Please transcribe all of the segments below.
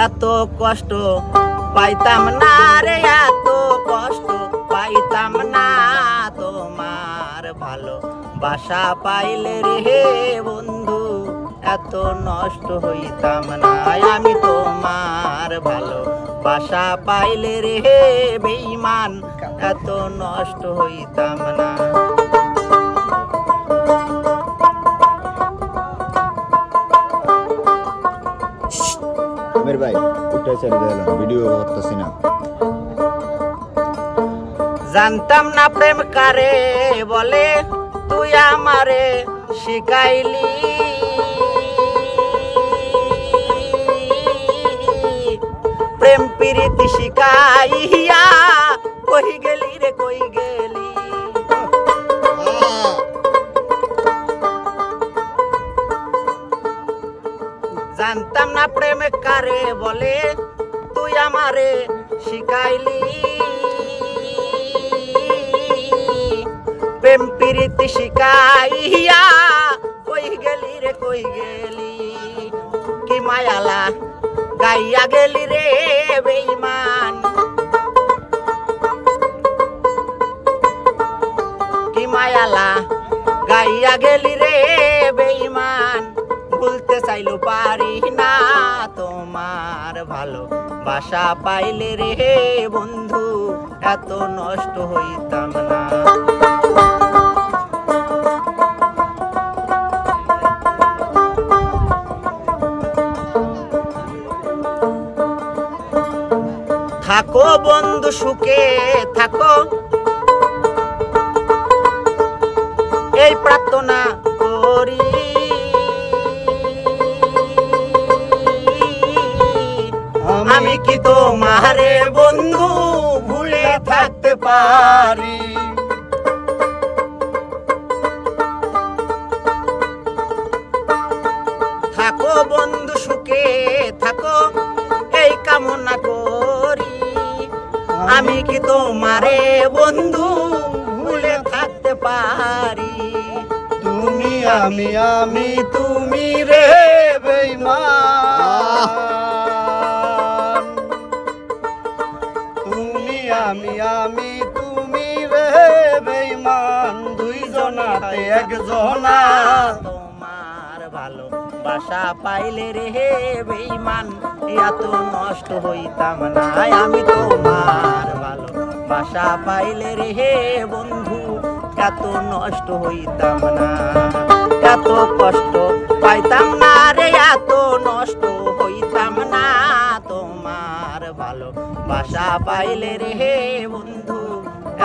এত কষ্ট পাইতাম না রে, এত কষ্ট পাইতাম না তোমার ভালো বাসা পাইলে রে বন্ধু, এত নষ্ট হইতাম না আমি তোমার ভালো বাসা পাইলে রে বেঈমান, এত নষ্ট হইতাম না। আমির ভাই উঠাই ছেড়ে দিলাম, ভিডিও করতেছি না। জানতাম না প্রেম কারে বলে, তুই আমারে শিখাইলি। প্রেম প্রীতি শিখাইয়া কই গেলি রে, কই গেলি। জানতাম না প্রেম কারে বলে, তুই আমারে শিখাইলি। প্রেম প্রীতি শিখাইয়া কই গেলি রে, কই গেলি। কি মায়ালা গাইয়া গেলি রে বেঈমান, কি মায়ালা গাইয়া গেলি রে বেঈমান। ভুলতে চাইলো পারি না তোমার ভালো বাসা পাইলে রে বন্ধু, এত নষ্ট হইতাম না। থাকো বন্ধু সুখে থাকো, এই প্রার্থনা করি। আমি কি তোমারে বন্ধু ভুলে থাকতে পারি। থাকো বন্ধু সুখে থাকো, এই কামনা করি। আমি কি তোমারে বন্ধু ভুলে থাকতে পারি। তুমি আমি আমি তুমি রে বেঈমান, তুমি আমি আমি তুমি রে বেঈমান, দুইজনাতে একজনা তোমার ভালো বাসা পাইলে রে বেঈমান, এত নষ্ট হইতাম না আমি তোমার ভালো বাসা পাইলে রে বন্ধু, এত নষ্ট হইতাম না। এত কষ্ট পাইতাম না রে, এত নষ্ট হইতাম না তোমার ভালো বাসা পাইলে রে বন্ধু,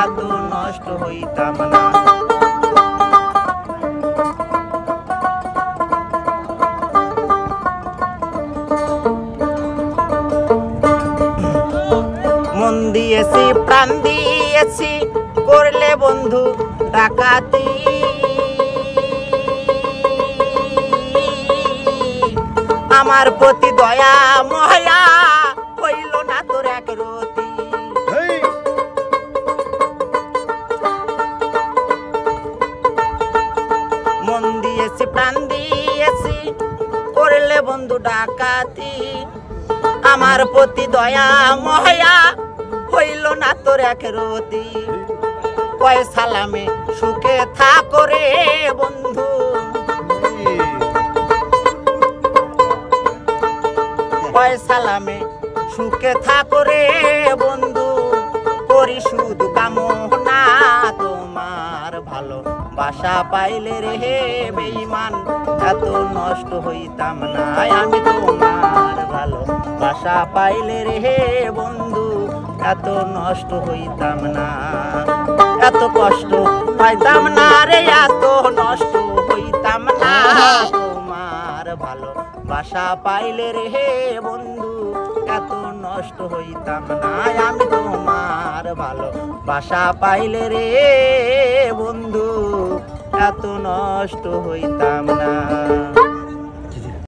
এত নষ্ট হইতাম না। মন দিয়েছি প্রাণ দিয়েছি, করলে বন্ধু ডাকাতি। আমার প্রতি দয়া ময়া হইল না তোর এক রতি। মন দিয়েছি প্রাণ দিয়েছি, করলে বন্ধু ডাকাতি। আমার প্রতি দয়া ময়া হইল না তোর এক রতি। কয় সালামে সুখে থাকো রে বন্ধু, কয় সালামে সুখে থাকো রে বন্ধু। করি শুধু কামনা তোমার ভালো বাসা পাইলে রে বেঈমান, এত নষ্ট হইতাম না আমি তোমার ভালো বাসা পাইলে রে বন্ধু, এত নষ্ট হইতাম না। এত কষ্ট পাইতাম না রে, এত নষ্ট হইতাম না তোমার ভালো বাসা পাইলে রে বন্ধু, এত নষ্ট হইতাম না আমি তোমার ভালো বাসা পাইলে রে বন্ধু, এত নষ্ট হইতাম না।